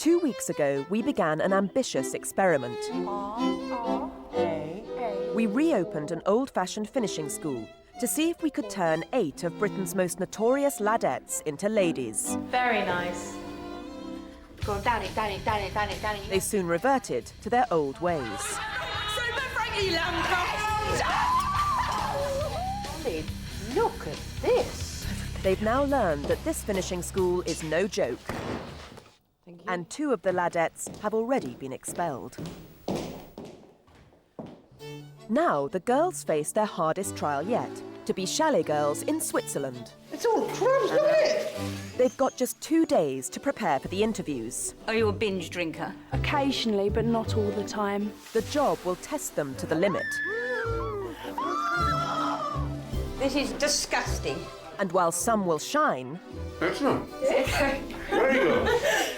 2 weeks ago, we began an ambitious experiment. We reopened an old-fashioned finishing school to see if we could turn 8 of Britain's most notorious ladettes into ladies. Very nice. Go on, down it. They soon reverted to their old ways. Look at this. They've now learned that this finishing school is no joke. And 2 of the ladettes have already been expelled. Now the girls face their hardest trial yet, to be chalet girls in Switzerland. It's all crumbs, look at it! They've got just 2 days to prepare for the interviews. Are you a binge drinker? Occasionally, but not all the time. The job will test them to the limit. This is disgusting. And while some will shine, Excellent. Very good.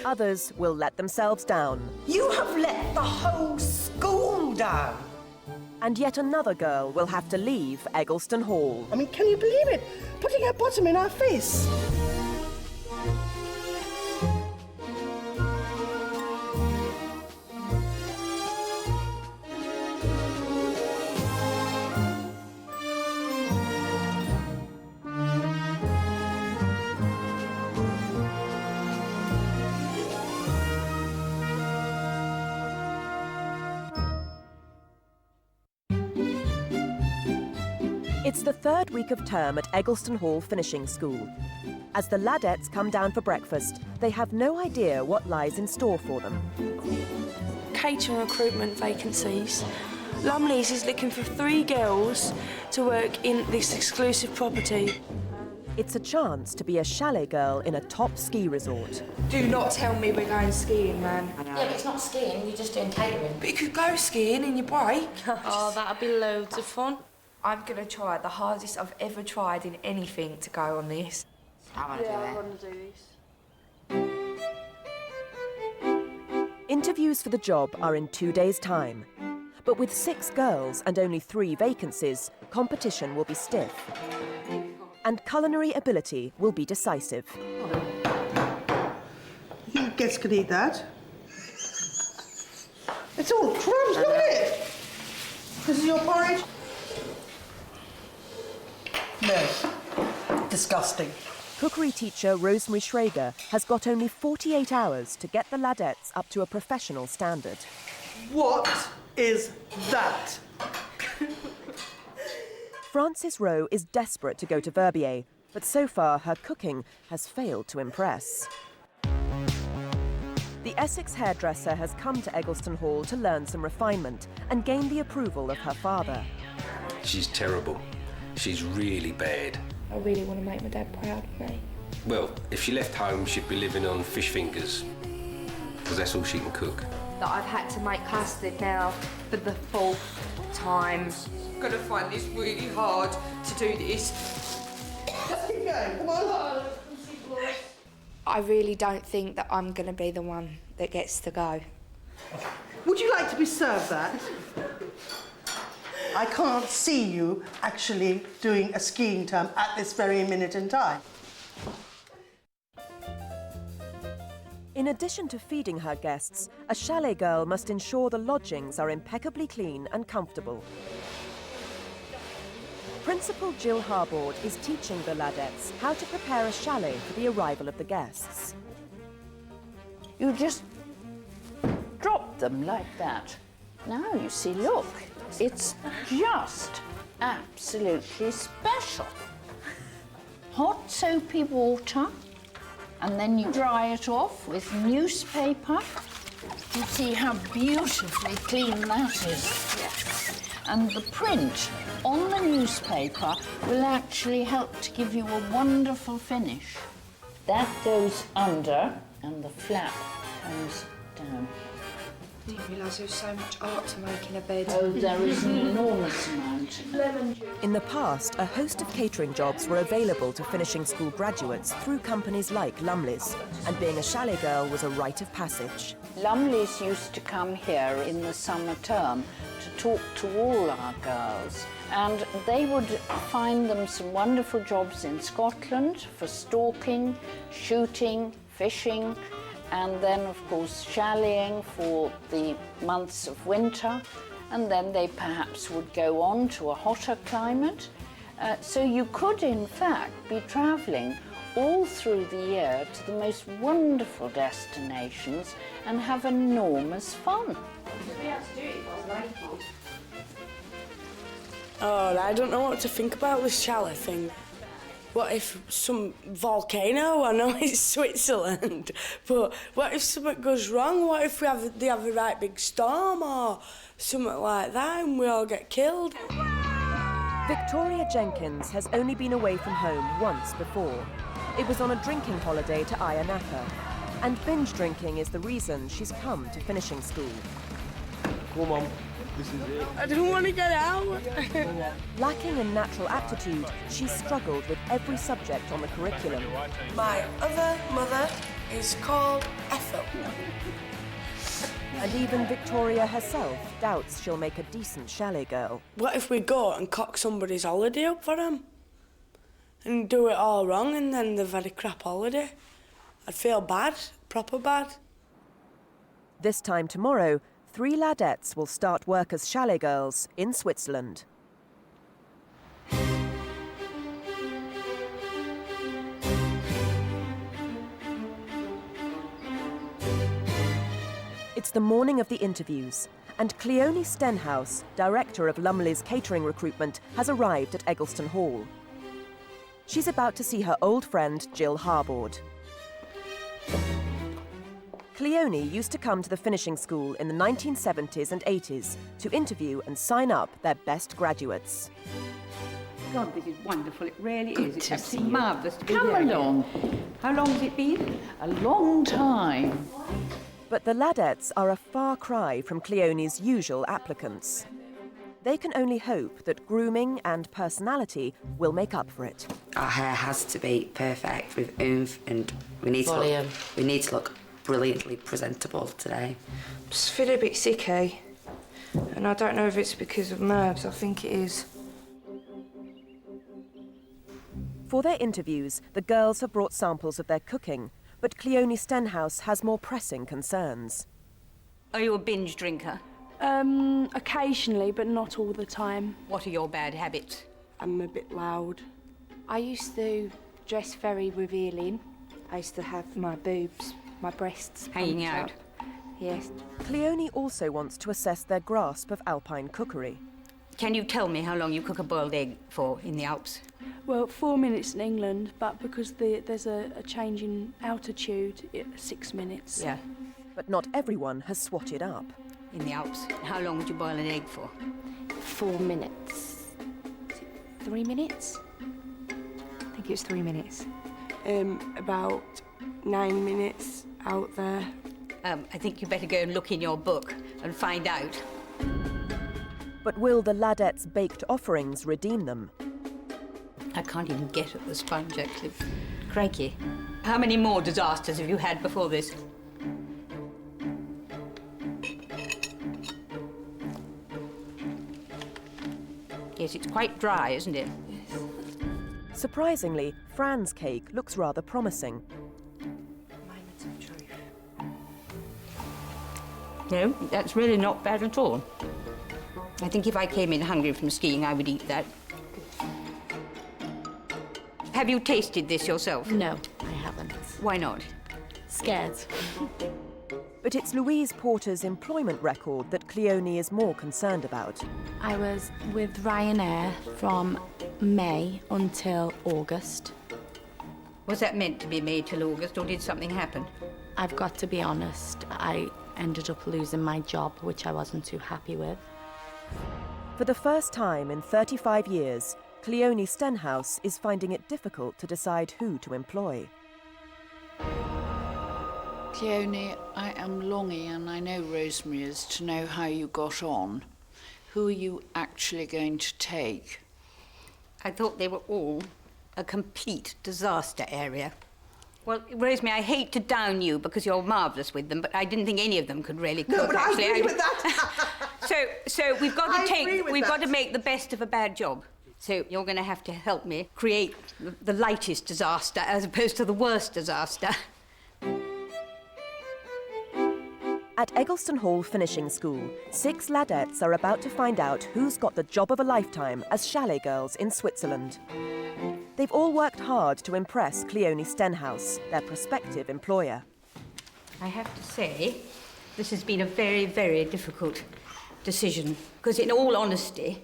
others will let themselves down. You have let the whole school down. And yet another girl will have to leave Eggleston Hall. I mean, can you believe it? Putting her bottom in our face. It's the 3rd week of term at Eggleston Hall Finishing School. As the ladettes come down for breakfast, they have no idea what lies in store for them. Catering recruitment vacancies. Lumley's is looking for 3 girls to work in this exclusive property. It's a chance to be a chalet girl in a top ski resort. Do not tell me we're going skiing, man. Yeah, but it's not skiing, you're just doing catering. But you could go skiing in your break. Oh, that'd be loads of fun. I'm going to try the hardest I've ever tried in anything to go on this. I want to do it. want to do this. Interviews for the job are in 2 days' time. But with 6 girls and only 3 vacancies, competition will be stiff. And culinary ability will be decisive. You guys could eat that. It's all crumbs, look at it! This is your porridge? No. Disgusting. Cookery teacher Rosemary Schrager has got only 48 hours to get the ladettes up to a professional standard. What is that? Frances Rowe is desperate to go to Verbier, but so far her cooking has failed to impress. The Essex hairdresser has come to Eggleston Hall to learn some refinement and gain the approval of her father. She's terrible. She's really bad. I really want to make my dad proud of me. Well, if she left home, she'd be living on fish fingers, because that's all she can cook. That I've had to make custard now for the 4th time. I'm going to find this really hard to do this. Let's keep going, come on. I really don't think that I'm going to be the one that gets to go. Would you like to be served that? I can't see you actually doing a skiing term at this very minute in time. In addition to feeding her guests, a chalet girl must ensure the lodgings are impeccably clean and comfortable. Principal Jill Harbord is teaching the ladettes how to prepare a chalet for the arrival of the guests. You just drop them like that. Now you see, look, it's just absolutely special. Hot soapy water, and then you dry it off with newspaper. You see how beautifully clean that is. Yes. And the print on the newspaper will actually help to give you a wonderful finish. That goes under and the flap comes down. I didn't realise there was so much art to making a bed. Oh, there is an enormous amount. In the past, a host of catering jobs were available to finishing school graduates through companies like Lumley's, and being a chalet girl was a rite of passage. Lumley's used to come here in the summer term to talk to all our girls, and they would find them some wonderful jobs in Scotland for stalking, shooting, fishing, and then, of course, challying for the months of winter, and then they perhaps would go on to a hotter climate. So you could, in fact, be travelling all through the year to the most wonderful destinations and have enormous fun. Oh, I don't know what to think about this chalet thing. What if some volcano? I know it's Switzerland, but what if something goes wrong? What if they have a right big storm or something like that and we all get killed? Victoria Jenkins has only been away from home once before. It was on a drinking holiday to Ayia Napa, and binge drinking is the reason she's come to finishing school. Come on, this is it. I don't want to get out. Lacking in natural aptitude, she's struggled with every subject on the curriculum. My other mother is called Ethel. And even Victoria herself doubts she'll make a decent chalet girl. What if we go and cock somebody's holiday up for them? And do it all wrong and then they've had a crap holiday? I'd feel bad, proper bad. This time tomorrow, 3 ladettes will start work as chalet girls in Switzerland. It's the morning of the interviews, and Cleone Stenhouse, director of Lumley's catering recruitment, has arrived at Eggleston Hall. She's about to see her old friend Jill Harbord. Cleone used to come to the finishing school in the 1970s and 80s to interview and sign up their best graduates. God, this is wonderful. It really is. It's absolutely marvellous to be Come here again. along. How long has it been? A long time. But the ladettes are a far cry from Cleone's usual applicants. They can only hope that grooming and personality will make up for it. Our hair has to be perfect with oomph, and we need Volume. to look brilliantly presentable today. Just feel a bit sicky, and I don't know if it's because of nerves. I think it is. For their interviews, the girls have brought samples of their cooking, but Cleone Stenhouse has more pressing concerns. Are you a binge drinker? Occasionally, but not all the time. What are your bad habits? I'm a bit loud. I used to dress very revealing. I used to have my boobs, my breasts Hanging pumped out. up. Yes. Cleone also wants to assess their grasp of alpine cookery. Can you tell me how long you cook a boiled egg for in the Alps? Well, 4 minutes in England, but because there's a change in altitude, 6 minutes. Yeah, But not everyone has swatted up. in the Alps. How long would you boil an egg for? 4 minutes. Is it 3 minutes? I think it was 3 minutes. About 9 minutes out there. I think you better go and look in your book and find out. But will the ladettes' baked offerings redeem them? I can't even get at the sponge, actually. Crikey. How many more disasters have you had before this? Yes, it's quite dry, isn't it? Surprisingly, Fran's cake looks rather promising. Moments of truth. No, that's really not bad at all. I think if I came in hungry from skiing, I would eat that. Have you tasted this yourself? No, I haven't. Why not? Scared. But it's Louise Porter's employment record that Cleone is more concerned about. I was with Ryanair from May until August. Was that meant to be made till August, or did something happen? I've got to be honest, I ended up losing my job, which I wasn't too happy with. For the first time in 35 years, Cleone Stenhouse is finding it difficult to decide who to employ. Cleone, I am longing, and I know Rosemary is, to know how you got on. Who are you actually going to take? I thought they were all a complete disaster area. Well, Rosemary, I hate to down you because you're marvellous with them, but I didn't think any of them could really cook. No, but actually. I agree with that. So we've got I to agree with we've got that. to make the best of a bad job. So you're going to have to help me create the lightest disaster as opposed to the worst disaster. At Eggleston Hall Finishing School, 6 ladettes are about to find out who's got the job of a lifetime as chalet girls in Switzerland. They've all worked hard to impress Cleone Stenhouse, their prospective employer. I have to say, this has been a very, very difficult decision, because in all honesty,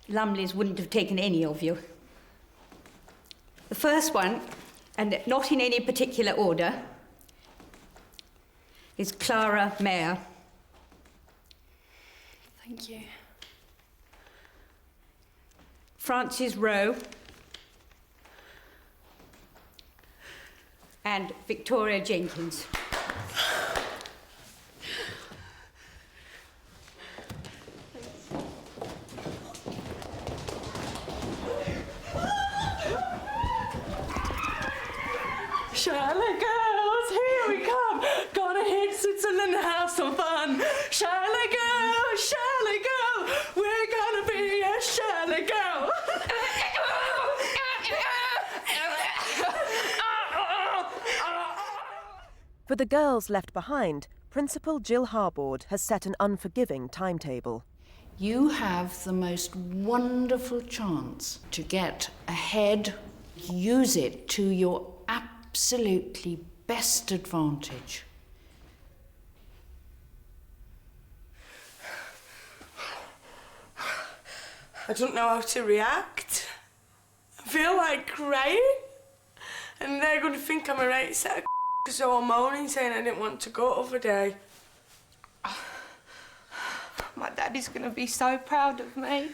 Lumley's wouldn't have taken any of you. The first one, and not in any particular order, is Clara Mayer. Thank you. Frances Rowe. And Victoria Jenkins. Chalet girls, here we come. Gonna hit Switzerland and have some fun. Chalet girl, we're gonna be a chalet girl. For the girls left behind, Principal Jill Harbord has set an unforgiving timetable. You have the most wonderful chance to get ahead. Use it to your absolutely best advantage. I don't know how to react. I feel like crying. And they're going to think I'm a right set of so I'm moaning saying I didn't want to go the other day. My daddy's going to be so proud of me.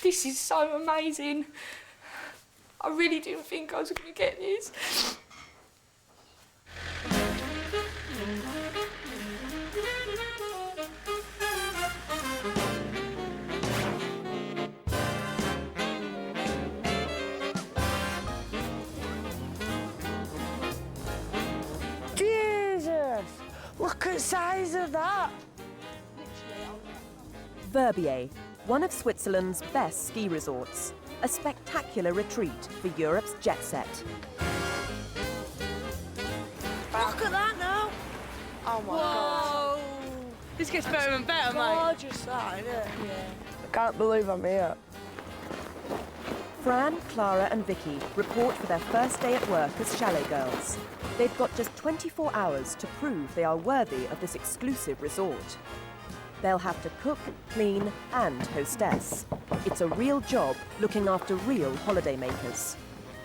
This is so amazing. I really didn't think I was going to get this. Jesus! Look at the size of that! Verbier, one of Switzerland's best ski resorts, a spectacular retreat for Europe's jet set. Look at that now! Oh my God. This gets better and better, mate. Gorgeous that, isn't it? Yeah. I can't believe I'm here. Fran, Clara and Vicky report for their first day at work as chalet girls. They've got just 24 hours to prove they are worthy of this exclusive resort. They'll have to cook, clean and hostess. It's a real job looking after real holidaymakers.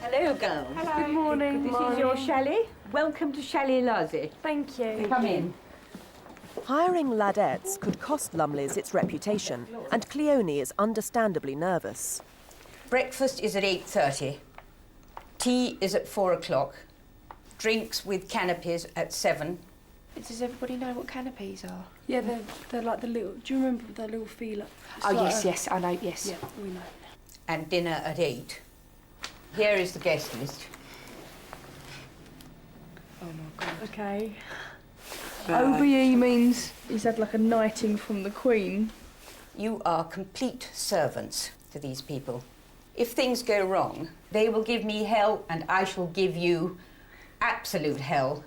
Hello, girls. Hello. Good morning. This is your chalet. Welcome to Chalet Lazy. Thank you. Come in. Hiring ladettes could cost Lumley's its reputation, and Cleone is understandably nervous. Breakfast is at 8:30. Tea is at 4 o'clock. Drinks with canopies at 7. Does everybody know what canopies are? Yeah, they're like the little... Do you remember the little feeler? Oh, yes, I know, yes. Yeah, we know. And dinner at 8. Here is the guest list. Oh, my God. OK. OBE means he's had, like, a knighting from the Queen. You are complete servants to these people. If things go wrong, they will give me hell and I shall give you absolute hell.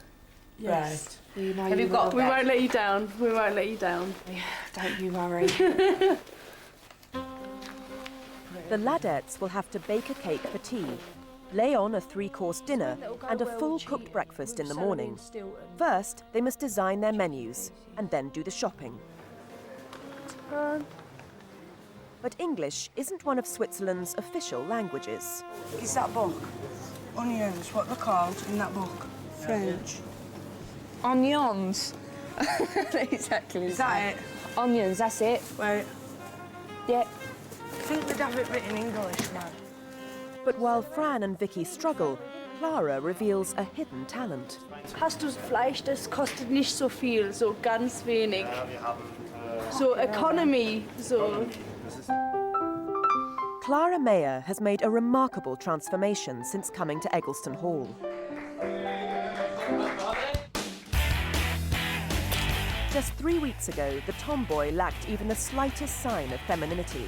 Yes. You know Have you got We that? won't let you down. We won't let you down. Don't you worry. The ladettes will have to bake a cake for tea, lay on a 3-course dinner and a full cooked breakfast in the morning. First, they must design their menus and then do the shopping. But English isn't one of Switzerland's official languages. Is that book? Onions, what they're called in that book? French. Onions. Exactly. Is that it? Onions, that's it. Wait. Yeah. I think they'd have it written English now. But while Fran and Vicky struggle, Clara reveals a hidden talent. Hast du Fleisch, das kostet nicht so viel, so ganz wenig. So economy, so. Clara Mayer has made a remarkable transformation since coming to Eggleston Hall. Just 3 weeks ago, the tomboy lacked even the slightest sign of femininity.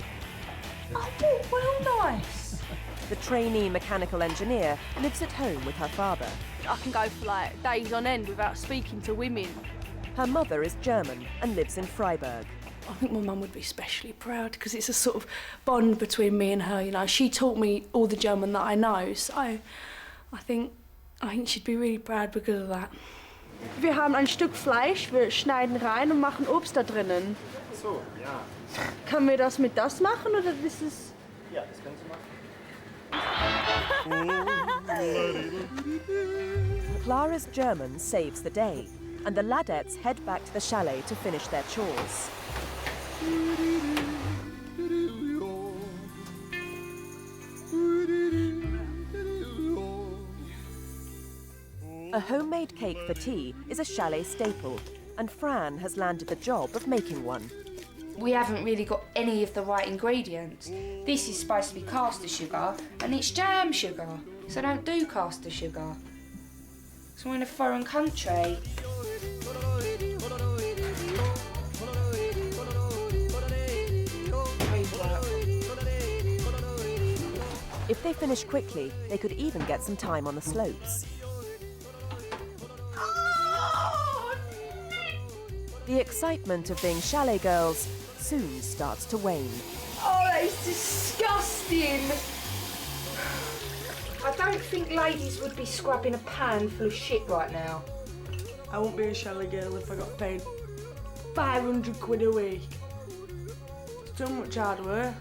I thought, well, nice. The trainee mechanical engineer lives at home with her father. I can go for like days on end without speaking to women. Her mother is German and lives in Freiburg. I think my mum would be especially proud because it's a sort of bond between me and her, you know. She taught me all the German that I know, so I think she'd be really proud because of that. Wir haben ein Stück Fleisch, wir schneiden rein und machen Obst da drinnen. So, ja. Können wir das mit das machen oder ist es... Ja, das können Sie machen. Clara's German saves the day, and the Ladettes head back to the chalet to finish their chores. A homemade cake for tea is a chalet staple, and Fran has landed the job of making one. We haven't really got any of the right ingredients. This is supposed to be caster sugar, and it's jam sugar, so don't do caster sugar. So we're in a foreign country. If they finish quickly, they could even get some time on the slopes. The excitement of being chalet girls soon starts to wane. Oh, that is disgusting! I don't think ladies would be scrubbing a pan full of shit right now. I won't be a chalet girl if I got paid 500 quid a week. It's too much hard work.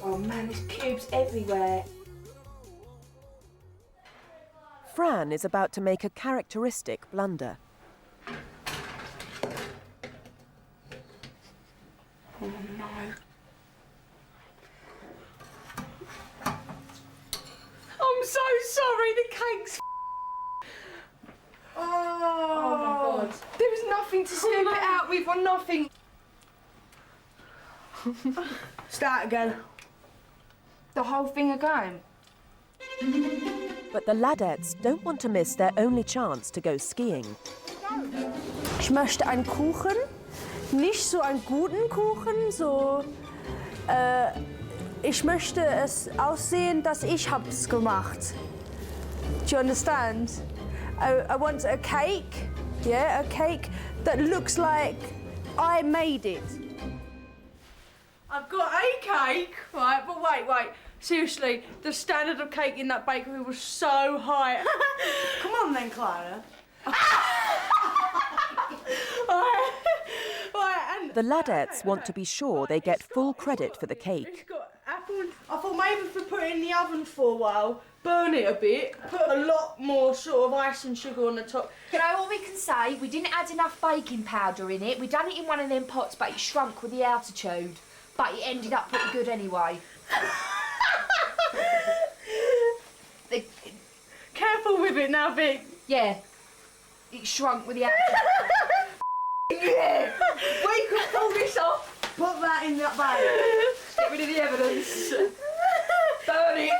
Oh man, there's pubes everywhere. Fran is about to make a characteristic blunder. Oh no. I'm so sorry, the cake's Oh my God. There was nothing to scoop it out with or nothing. Start again. The whole thing again? But the Ladettes don't want to miss their only chance to go skiing. Ich möchte einen Kuchen, nicht so einen guten Kuchen, so... ich möchte es aussehen, dass ich hab's gemacht. Do you understand? I want a cake, yeah, a cake that looks like I made it. I've got a cake, right, but wait. Seriously, the standard of cake in that bakery was so high. Come on then, Clara. The Ladettes want to be sure they get full credit for the cake. I thought maybe if we put it in the oven for a while, burn it a bit, put a lot more sort of ice and sugar on the top. You know, all we can say, we didn't add enough baking powder in it. We done it in one of them pots, but it shrunk with the altitude. But it ended up pretty good anyway. Careful with it now, Vic. Yeah, it shrunk with the altitude. Yeah! We could pull this off. Put that in that bag. Get rid of the evidence. Burn it.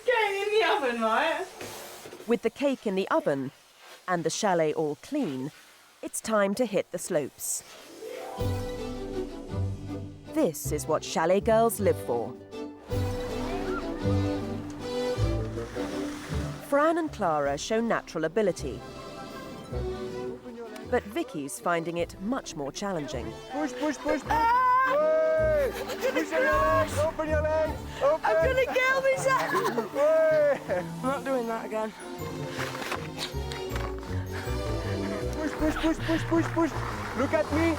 Get it in the oven, right? With the cake in the oven and the chalet all clean, it's time to hit the slopes. This is what chalet girls live for. Fran and Clara show natural ability, but Vicky's finding it much more challenging. Push. Hey! Push your legs, open your legs, open. I'm gonna kill myself. Hey! I'm not doing that again. Push. Look at me.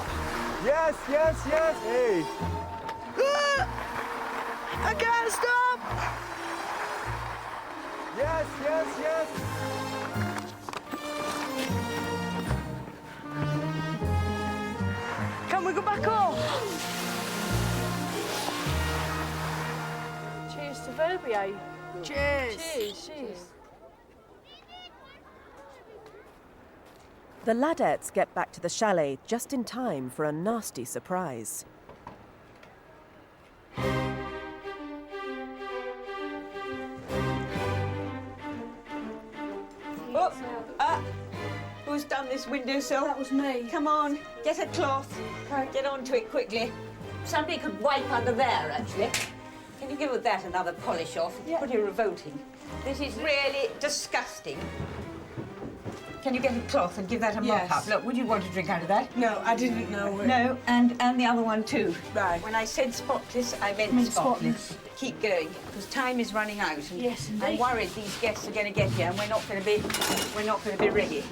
Yes. Hey. I can't stop. Yes. Can we go back up? Cheers to Verbier. Cheers. The Ladettes get back to the chalet just in time for a nasty surprise. Who's done this windowsill? That was me. Come on, get a cloth. Get onto it quickly. Somebody could wipe under there, actually. Can you give that another polish off? It's pretty revolting. This is really disgusting. Can you get a cloth and give that a Yes. mop up? Look, would you want to drink out of that? No, I didn't know it. No, and the other one too. Right. When I said spotless, I meant spotless. Keep going, because time is running out. And Yes, indeed. I'm worried these guests are going to get here, and we're not going to be ready.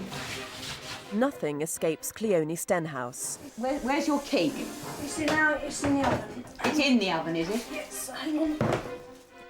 Nothing escapes Cleone Stenhouse. Where's your cake? It's in the oven. It's in the oven, is it? Yes, hang on.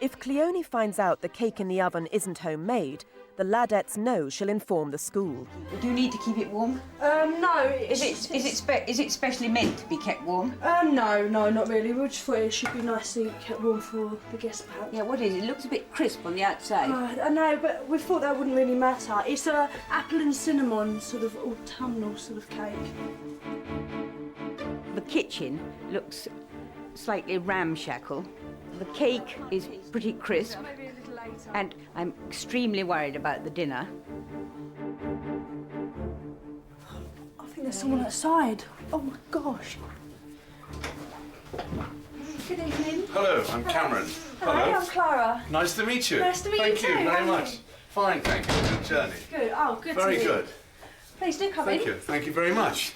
If Cleone finds out the cake in the oven isn't homemade, the Ladettes know she'll inform the school. Do you need to keep it warm? No. Is it specially meant to be kept warm? No, not really. We just thought it should be nicely kept warm for the guests, perhaps. Yeah, what is it? It looks a bit crisp on the outside. I know, but we thought that wouldn't really matter. It's a apple and cinnamon sort of autumnal sort of cake. The kitchen looks slightly ramshackle. The cake is pretty crisp, and I'm extremely worried about the dinner. I think there's someone outside. Oh my gosh. Good evening. Hello, I'm Cameron. Hi, I'm Clara. Nice to meet you. Nice to meet Thank you you too. very How are much. you? Fine, thank you. Good journey. Good. Oh, good Very to meet good. Please do come in. Thank you. Thank you very much.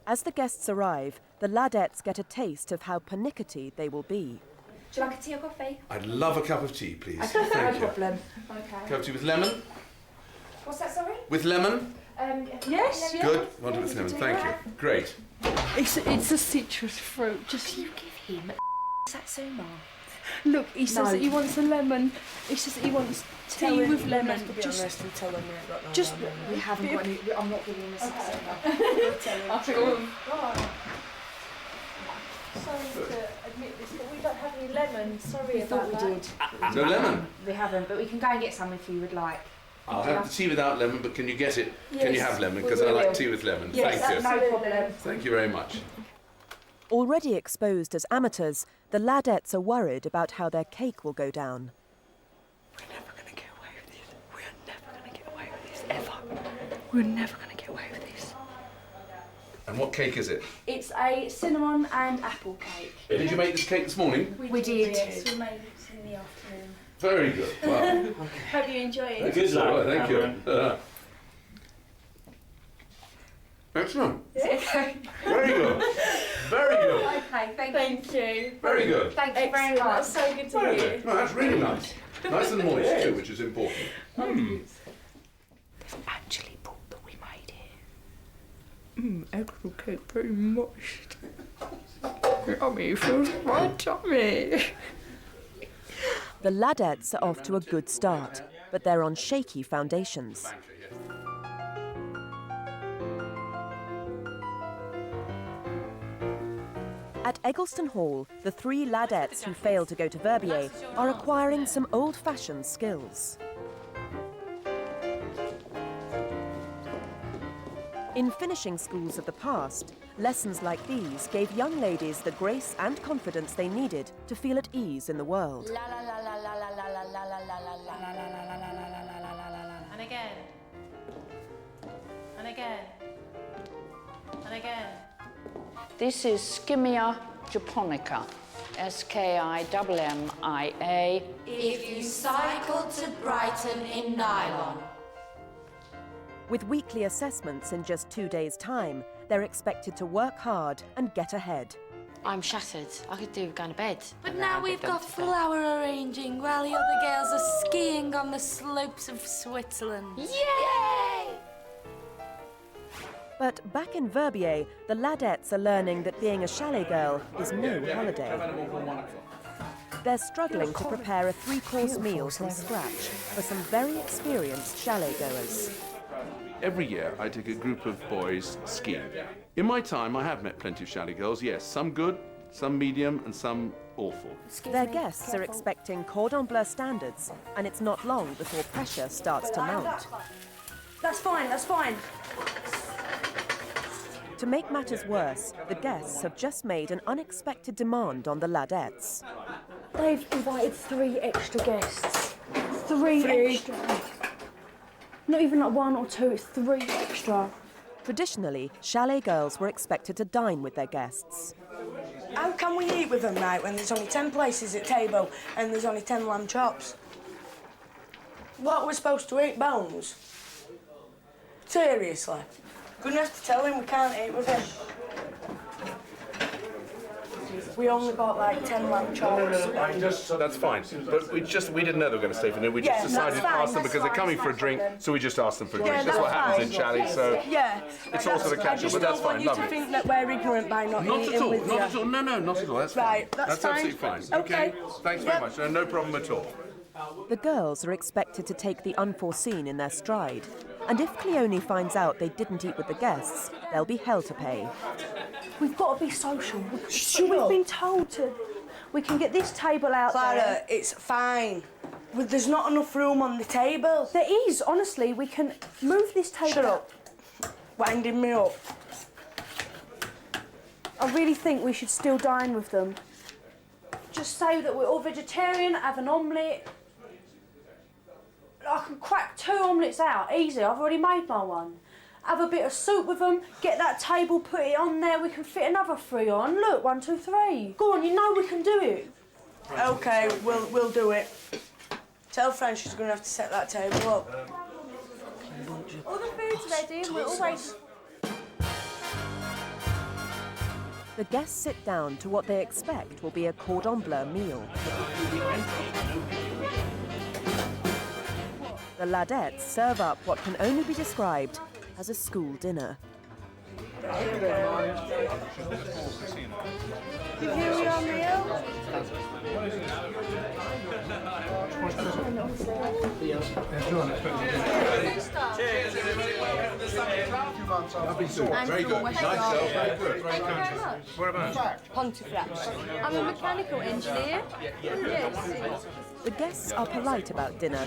As the guests arrive, the Ladettes get a taste of how pernickety they will be. Do you like a tea or coffee? I'd love a cup of tea, please. No Thank you. problem. Okay. Cup of tea with lemon? What's that, sorry? With lemon? Yes. Good. Want it with lemon. Thank you. Great. It's a citrus fruit. Just You give him Satsuma. look. He says No. that he wants a lemon. He says that he wants tea with lemon. To be honest and tell them we ain't got no Just lemon. We haven't got any. I'm not giving him a Satsuma. Sorry to admit this, but we don't have any lemon. Sorry We about thought that. we did. No lemon? We haven't, but we can go and get some if you would like. I'll have the tea without lemon, but can you get it? Can you Yes, have lemon? we Because I will. like tea with lemon. Yes, Thank you. No problem. Thank you very much. Already exposed as amateurs, the Ladettes are worried about how their cake will go down. We're never going to get away with this. We are never going to get away with this, ever. We're never going to get away with this. And what cake is it? It's a cinnamon and apple cake. Did you make this cake this morning? We did. Yes, we made it in the afternoon. Very good. Wow. Hope you enjoy it. Good luck. Thank you. Excellent. Okay. Very good. Very good. Okay, thank you. Very good. Thank you very much. That's so good to Very hear. good. No, that's really nice. Nice and moist too, which is important. Actually bought that we made it. Eggleston cake very moist. Yummy, feels my tummy. The Ladettes are off to a good start, but they're on shaky foundations. At Eggleston Hall, the three Ladettes who failed to go to Verbier are acquiring some old-fashioned skills. In finishing schools of the past, lessons like these gave young ladies the grace and confidence they needed to feel at ease in the world. And again. And again. And again. This is Skimmia japonica, Skimmia. If you cycle to Brighton in nylon. With weekly assessments in just 2 days' time, they're expected to work hard and get ahead. I'm shattered. I could do with going to bed. But now we've got flower arranging while the other girls are skiing on the slopes of Switzerland. Yay! But back in Verbier, the Ladettes are learning that being a chalet girl is no holiday. They're struggling to prepare a 3-course meal from scratch for some very experienced chalet goers. Every year I take a group of boys skiing. In my time I have met plenty of chalet girls, yes, some good, some medium and some awful. Their guests are expecting cordon bleu standards, and it's not long before pressure starts to mount. That's fine, that's fine. To make matters worse, the guests have just made an unexpected demand on the Ladettes. They've invited 3 extra guests. 3 extra. Not even like 1 or 2, it's 3 extra. Traditionally, chalet girls were expected to dine with their guests. How can we eat with them, right, when there's only 10 places at table and there's only 10 lamb chops? What, we're supposed to eat bones? Seriously. Gonna have to tell him we can't eat with him. We only bought like 10 lamb chops. That's fine. But we didn't know they were going to stay for dinner. We just decided to ask them because they're coming for a drink, so we just asked them for a drink. That's what happens in Chally, so it's also the catch-up, but that's fine. I just don't want you to think that we're ignorant by not eating with you. Not at all. No, not at all. That's fine. Right, that's fine. Absolutely fine. Okay. Thanks very much. No problem at all. The girls are expected to take the unforeseen in their stride. And if Cleone finds out they didn't eat with the guests, there'll be hell to pay. We've got to be social. We've been told to. We can get this table out Clara, there. it's fine. There's not enough room on the table. There is, honestly. We can move this table. Shut up. Winding me up. I really think we should still dine with them. Just say that we're all vegetarian, have an omelette. I can crack 2 omelettes out, easy. I've already made my one. Have a bit of soup with them, get that table, put it on there, we can fit another 3 on. Look, 1, 2, 3. Go on, you know we can do it. OK, we'll do it. Tell Fran she's going to have to set that table up. All the food's ready and we're always... The guests sit down to what they expect will be a cordon bleu meal. The Ladettes serve up what can only be described as a school dinner. Give you your meal. Very good. Nice, very good. Thank you very much. Whereabouts? Pontefract. I'm a mechanical engineer. Yes. The guests are polite about dinner,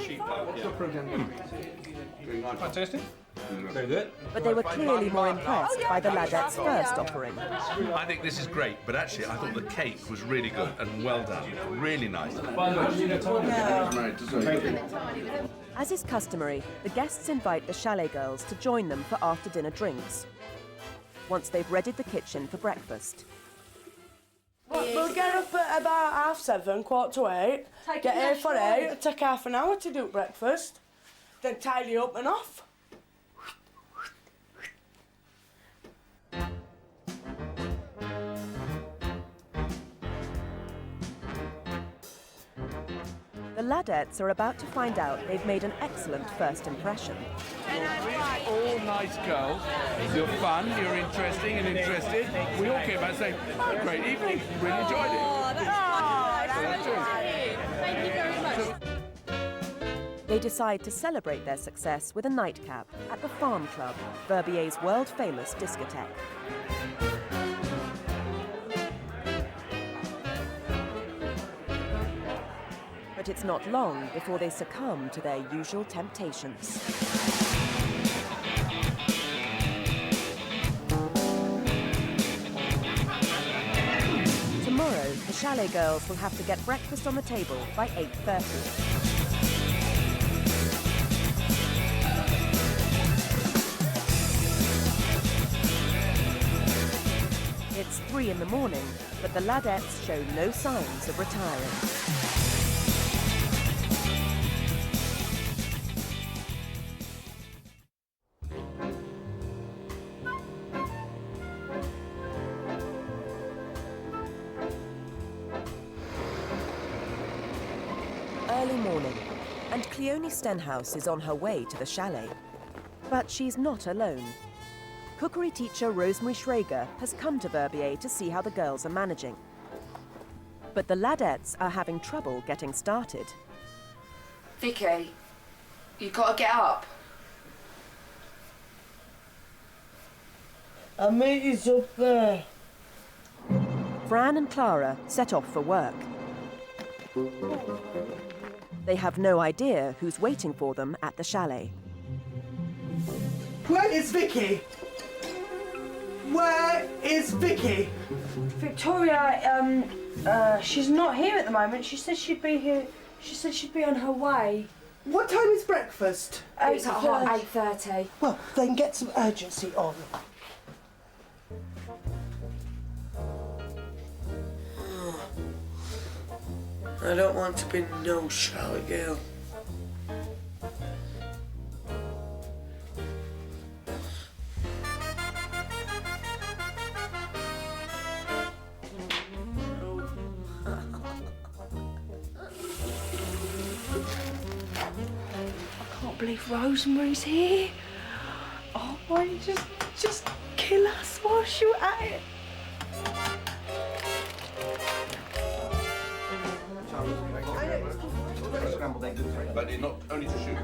Fantastic. Very good. but they were clearly more impressed by the Ladette's first offering. I think this is great, but actually I thought the cake was really good and well done. Really nice. As is customary, the guests invite the chalet girls to join them for after-dinner drinks, once they've readied the kitchen for breakfast. We'll get up at about 7:30, 7:45, get here for 8, take half an hour to do breakfast, then tidy up and off. The Ladettes are about to find out they've made an excellent first impression. All nice girls. You're fun, you're interesting and interested. We all came back saying, oh, great evening, really enjoyed it. Thank you very much. They decide to celebrate their success with a nightcap at the Farm Club, Verbier's world-famous discotheque. But it's not long before they succumb to their usual temptations. Tomorrow, the chalet girls will have to get breakfast on the table by 8:30. It's 3 in the morning, but the Ladettes show no signs of retiring. Early morning, and Cleone Stenhouse is on her way to the chalet. But she's not alone. Cookery teacher Rosemary Schrager has come to Verbier to see how the girls are managing. But the Ladettes are having trouble getting started. Vicky, you've got to get up. Our mate is up there. Fran and Clara set off for work. They have no idea who's waiting for them at the chalet. Where is Vicky? Where is Vicky? Victoria, she's not here at the moment. She said she'd be here. She said she'd be on her way. What time is breakfast? It's at 8:30. Well, then get some urgency on. I don't want to be no chalet girl. believe Rosemary's here. Oh, why don't you just kill us whilst you're at it? But not only to shoot.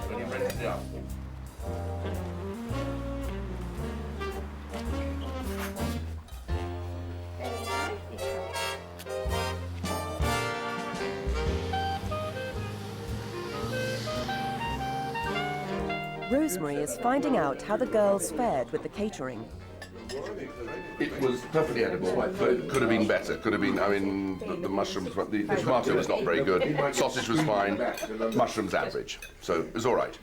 When you rent it out. Rosemary is finding out how the girls fared with the catering. It was perfectly edible, but it could have been better. Could have been, I mean, the mushrooms, the tomato was not very good. Sausage was fine, mushrooms average. So it was all right.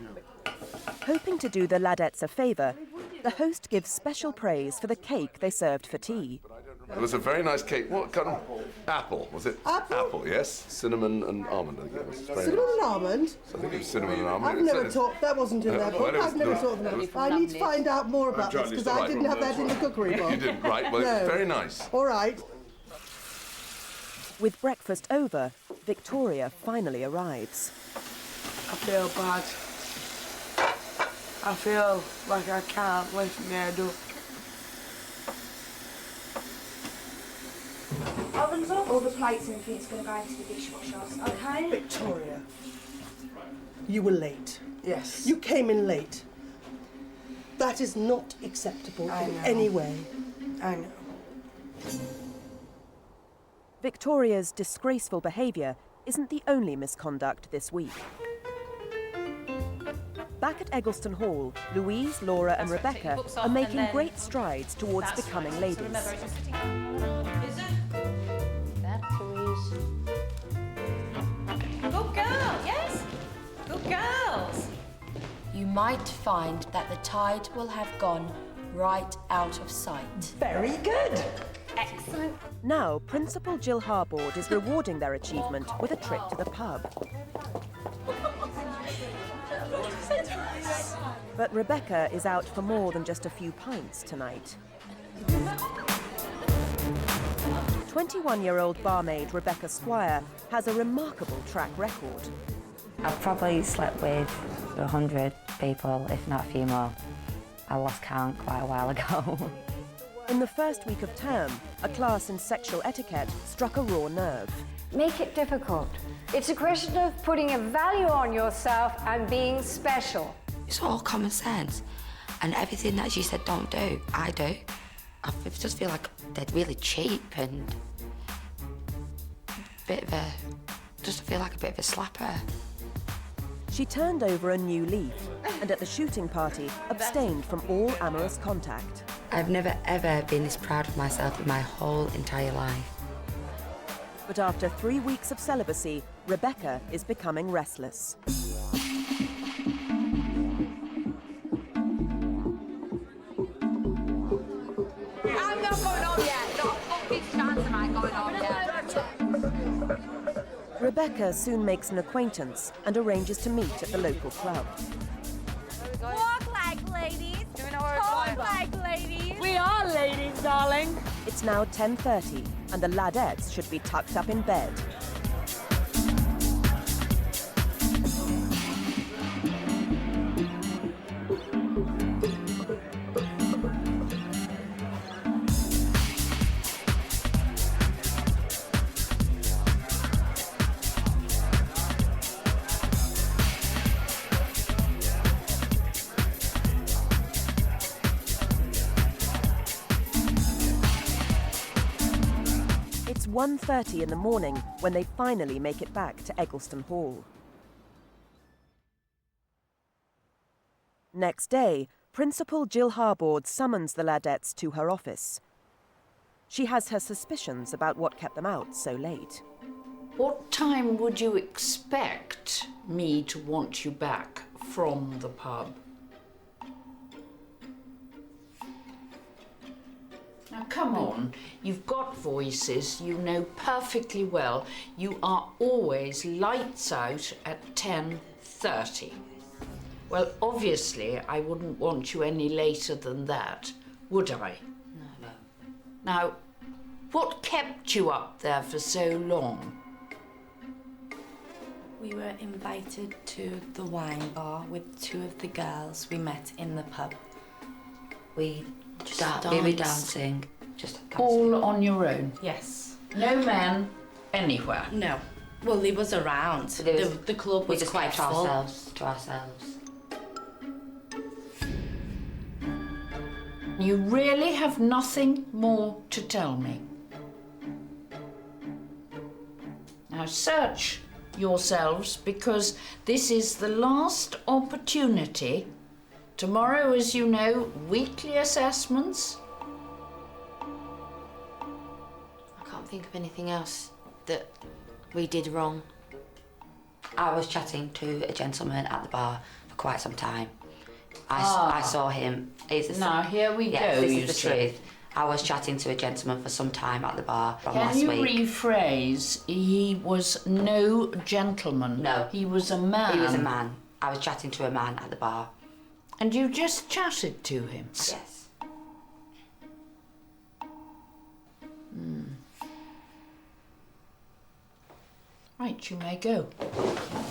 Hoping to do the Ladettes a favour, the host gives special praise for the cake they served for tea. It was a very nice cake. What kind of apple was it? Apple, yes. Cinnamon and almond, I think it was. Cinnamon and almond? I think it was cinnamon and almond. I've never taught, that wasn't in their book. I've never taught them. I need to find out more about this because I didn't have that in the cookery book. You didn't, right? Well, it was very nice. All right. With breakfast over, Victoria finally arrives. I feel bad. I feel like I can't lift my head up. Oven's up. All the plates and everything's going to go into the dishwasher. Okay? Victoria, you were late. Yes. You came in late. That is not acceptable in any way. I know. Victoria's disgraceful behaviour isn't the only misconduct this week. Back at Eggleston Hall, Louise, Laura and Rebecca are making great strides towards becoming ladies. Good girl, yes? Good girls. You might find that the tide will have gone right out of sight. Very good. Excellent. Now, Principal Jill Harbord is rewarding their achievement with a trip to the pub. But Rebecca is out for more than just a few pints tonight. 21-year-old barmaid Rebecca Squire has a remarkable track record. I've probably slept with 100 people, if not a few more. I lost count quite a while ago. In the first week of term, a class in sexual etiquette struck a raw nerve. Make it difficult. It's a question of putting a value on yourself and being special. It's all common sense. And everything that she said don't do, I do. I just feel like they're really cheap and just feel like a bit of a slapper. She turned over a new leaf and at the shooting party abstained from all amorous contact. I've never ever been this proud of myself in my whole entire life. But after 3 weeks of celibacy, Rebecca is becoming restless. I'm not going on yet. Not a fucking chance am I going on yet. Rebecca soon makes an acquaintance and arranges to meet at the local club. Walk like ladies. Talk like ladies. We are ladies, darling. It's now 10:30 and the Ladettes should be tucked up in bed. It's 1:30 in the morning when they finally make it back to Eggleston Hall. Next day, Principal Jill Harbord summons the Ladettes to her office. She has her suspicions about what kept them out so late. What time would you expect me to want you back from the pub? Now, come on. You've got voices. You know perfectly well you are always lights out at 10:30. Well, obviously, I wouldn't want you any later than that, would I? No. Now, what kept you up there for so long? We were invited to the wine bar with 2 of the girls we met in the pub. We were dancing. Just All on your own? Yes. No man anywhere? No. Well, he was around. The club was quite full. Ourselves to ourselves. You really have nothing more to tell me? Now search yourselves, because this is the last opportunity. Tomorrow, as you know, weekly assessments. I can't think of anything else that we did wrong. I was chatting to a gentleman at the bar for quite some time. I saw him. Now, here we go, This you is the see. truth. I was chatting to a gentleman for some time at the bar from last Can week. you rephrase? He was no gentleman. No. He was a man. He was a man. I was chatting to a man at the bar. And you just chatted to him? Yes. Right, you may go.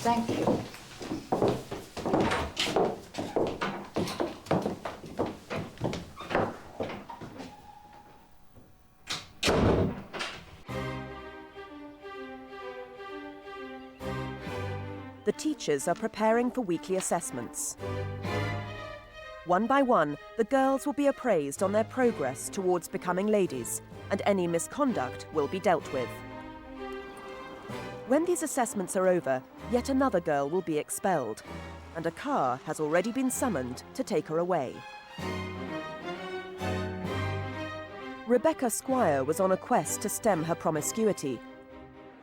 Thank you. The teachers are preparing for weekly assessments. One by one, the girls will be appraised on their progress towards becoming ladies, and any misconduct will be dealt with. When these assessments are over, yet another girl will be expelled, and a car has already been summoned to take her away. Rebecca Squire was on a quest to stem her promiscuity,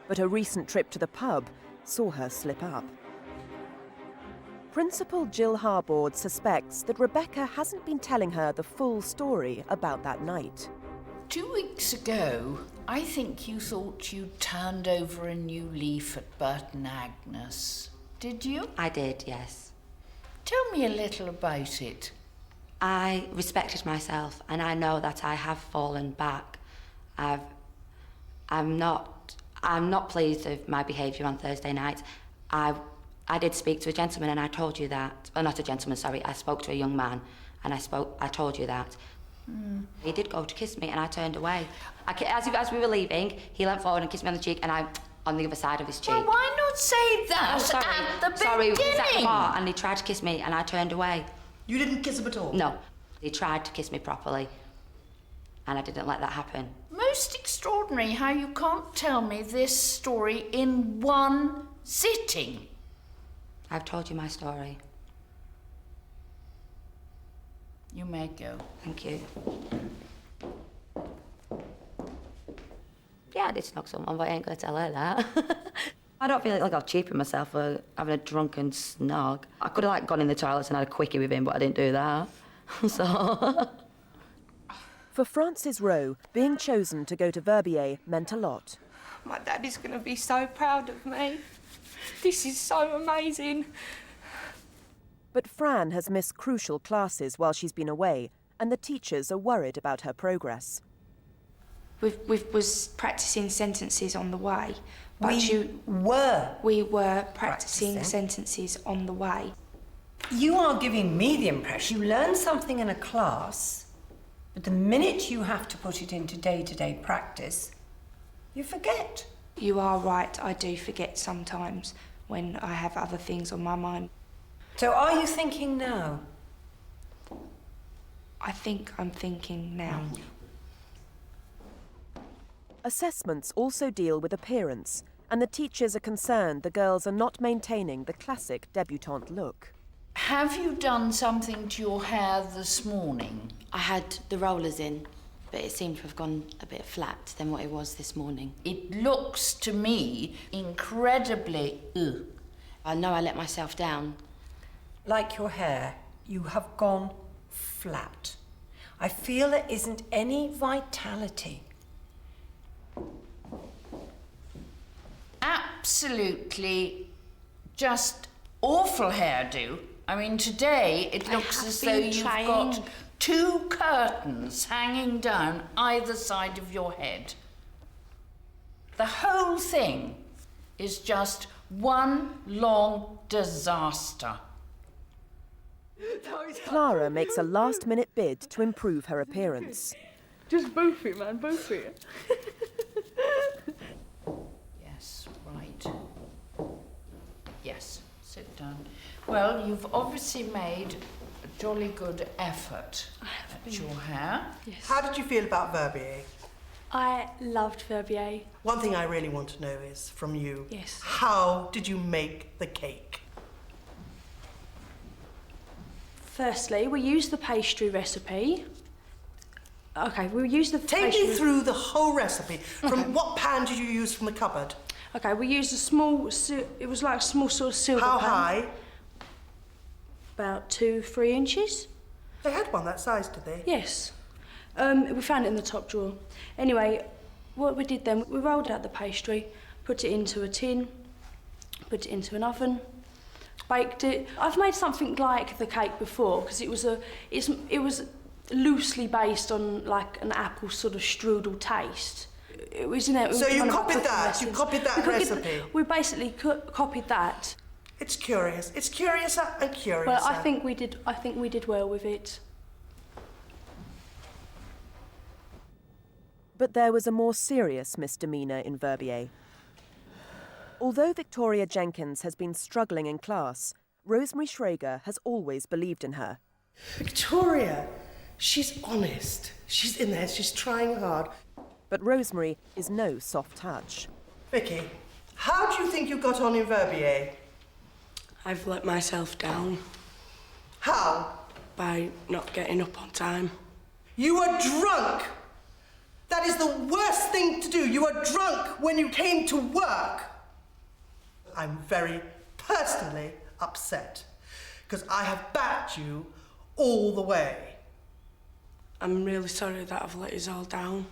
but a recent trip to the pub saw her slip up. Principal Jill Harbord suspects that Rebecca hasn't been telling her the full story about that night. 2 weeks ago, I think you thought you'd turned over a new leaf at Burton Agnes. Did you? I did, yes. Tell me a little about it. I respected myself, and I know that I have fallen back. I'm not pleased with my behaviour on Thursday night. I did speak to a gentleman, and I told you that. Oh, not a gentleman, sorry. I spoke to a young man, and I told you that. He did go to kiss me, and I turned away. As we were leaving, he leant forward and kissed me on the cheek, and I on the other side of his cheek. Well, why not say that at the Sorry, beginning? he was at the bar, and he tried to kiss me, and I turned away. You didn't kiss him at all? No. He tried to kiss me properly, and I didn't let that happen. Most extraordinary how you can't tell me this story in one sitting. I've told you my story. You may go. Thank you. Yeah, I did snog someone, but I ain't going to tell her that. I don't feel like I've cheapened myself for having a drunken snog. I could have gone in the toilets and had a quickie with him, but I didn't do that. So... For Frances Rowe, being chosen to go to Verbier meant a lot. My daddy's going to be so proud of me. This is so amazing. But Fran has missed crucial classes while she's been away, and the teachers are worried about her progress. We was practising sentences on the way. But We were practising sentences on the way. You are giving me the impression you learn something in a class, but the minute you have to put it into day-to-day practice, you forget. You are right, I do forget sometimes when I have other things on my mind. So are you thinking now? I think I'm thinking now. Assessments also deal with appearance, and the teachers are concerned the girls are not maintaining the classic debutante look. Have you done something to your hair this morning? I had the rollers in, but it seemed to have gone a bit flat than what it was this morning. It looks to me incredibly... I know I let myself down. Like your hair, you have gone flat. I feel there isn't any vitality. Absolutely just awful hairdo. I mean, today it looks as though you've got 2 curtains hanging down either side of your head. The whole thing is just One long disaster. Clara makes a last-minute bid to improve her appearance. Just boof it, man, boof it. Yes, right. Yes, sit down. Well, you've obviously made a jolly good effort at your hair. Yes. How did you feel about Verbier? I loved Verbier. One thing I really want to know is, from you, yes, how did you make the cake? Firstly, we used the pastry recipe. Okay, we used the Take me through the whole recipe. From what pan did you use from the cupboard? Okay, we used a small, it was like a small sort of silver pan. How high? About 2-3 inches. They had one that size, did they? Yes. We found it in the top drawer. Anyway, what we did then, we rolled out the pastry, put it into a tin, put it into an oven, baked it. I've made something like the cake before because it was loosely based on like an apple sort of strudel taste. It was, you know. So you copied that. You copied that recipe. We basically copied that. It's curious. It's curiouser and curiouser. Well, I think we did well with it. But there was a more serious misdemeanour in Verbier. Although Victoria Jenkins has been struggling in class, Rosemary Schrager has always believed in her. Victoria, she's honest. She's in there, she's trying hard. But Rosemary is no soft touch. Vicky, how do you think you got on in Verbier? I've let myself down. How? By not getting up on time. You were drunk! That is the worst thing to do. You were drunk when you came to work. I'm very personally upset because I have backed you all the way. I'm really sorry that I've let us all down,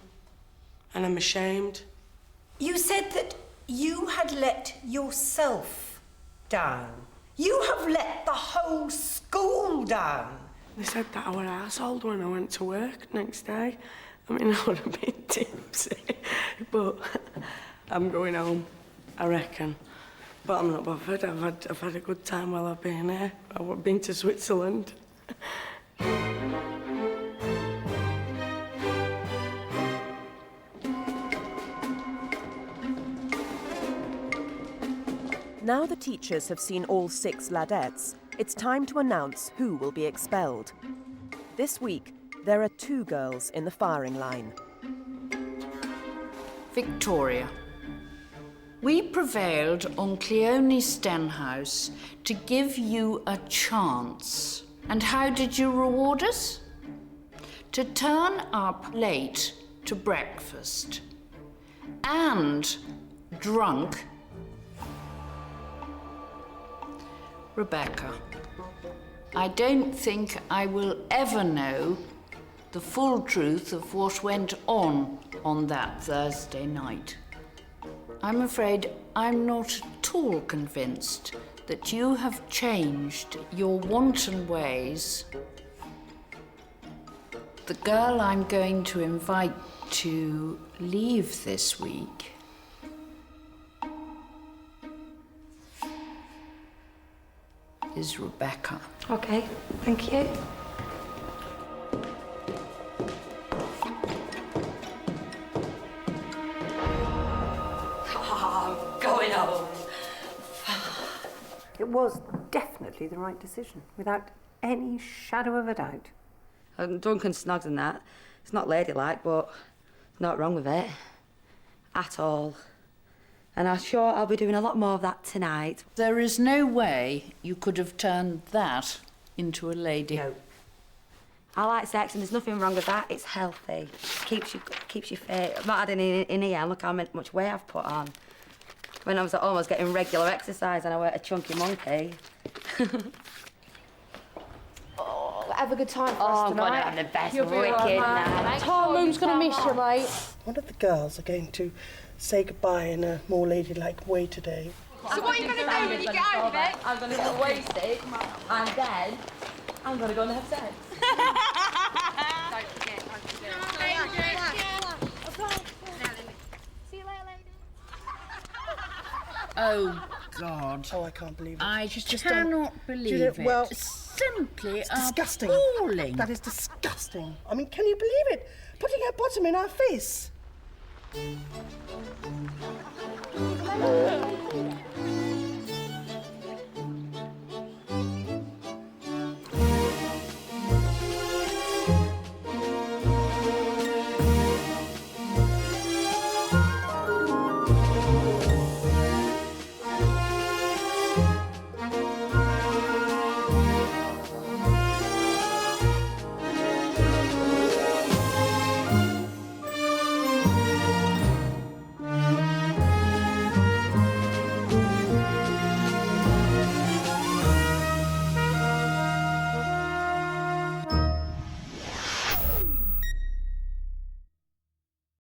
and I'm ashamed. You said that you had let yourself down. You have let the whole school down. They said that I was an arsehole when I went to work next day. I mean, I would have been tipsy, but I'm going home, I reckon. But I'm not bothered. I've had a good time while I've been here. I've been to Switzerland. Now the teachers have seen all 6 ladettes, it's time to announce who will be expelled. This week, there are 2 girls in the firing line. Victoria. We prevailed on Cleone Stenhouse to give you a chance. And how did you reward us? To turn up late to breakfast. And drunk. Rebecca, I don't think I will ever know the full truth of what went on that Thursday night. I'm afraid I'm not at all convinced that you have changed your wanton ways. The girl I'm going to invite to leave this week is Rebecca. Okay, thank you. Going home. It was definitely the right decision, without any shadow of a doubt. Duncan snogs and that. It's not ladylike, but not wrong with it. At all. And I'm sure I'll be doing a lot more of that tonight. There is no way you could have turned that into a lady. No. I like sex and there's nothing wrong with that. It's healthy. Keeps you fit. I've not had any in here. Look how much weight I've put on. When I was at home, I was getting regular exercise and I weren't a chunky monkey. Have a good time for us Oh, tonight. God, I'm having the best You'll be wicked all right, night. mate. Time Moon's gonna miss you, mate. One of the girls are going to say goodbye in a more ladylike way today. So what are you going to do when you get home, Vic? I'm going to get wasted and then I'm going to go and have sex. Don't forget, Oh, God. Oh, I can't believe it. I She's cannot believe it. Well, simply it's disgusting. appalling. That is disgusting. I mean, can you believe it? Putting her bottom in our face.